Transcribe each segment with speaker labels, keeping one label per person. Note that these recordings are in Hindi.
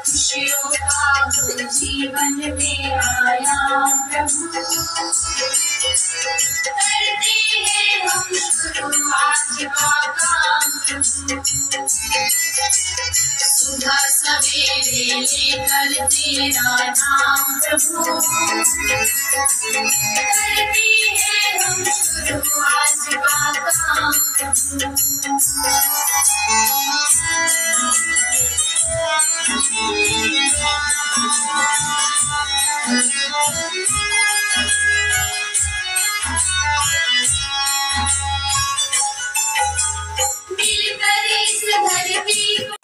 Speaker 1: खुशियों का हो जीवन में आया प्रभु। करते हैं हम शुरू आज का काम प्रभु। सुबह सवेरे लेकर तेरा नाम प्रभु। करते हैं हम शुरू आज का काम प्रभु। मिलकर इस धरती को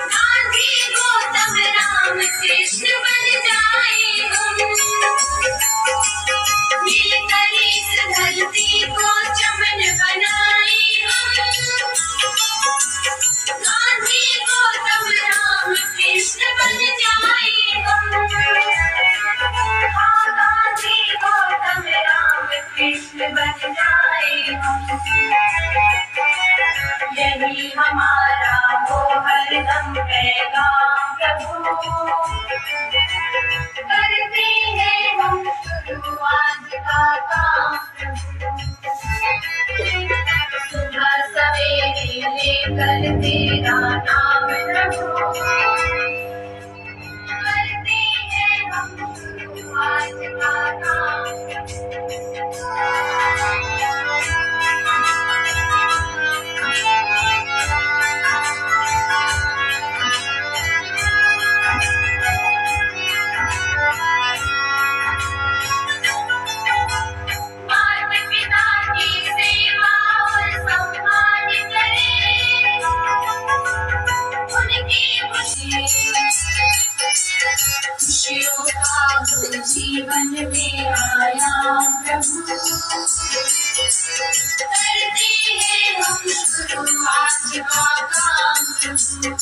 Speaker 1: गांधी गौतम राम कृष्ण बन जाए हम। मिलकर इस धरती को चमन बनाए हम। गांधी गौतम राम कृष्ण बन जाए हम। हाँ, गांधी गौतम राम कृष्ण बन जाए हम। यही हमारा हो हरदम पैगाम प्रभु। करते हैं हम शुरू आज का काम प्रभु। सुबह सवेरे लेकर तेरा नाम प्रभु। करते हैं हम शुरू आज का काम खुशियों का हो जीवन में आया प्रभु। करते हैं हम शुरू आज का काम प्रभु।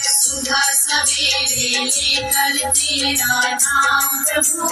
Speaker 1: सुबह सवेरे लेकर तेरा नाम प्रभु।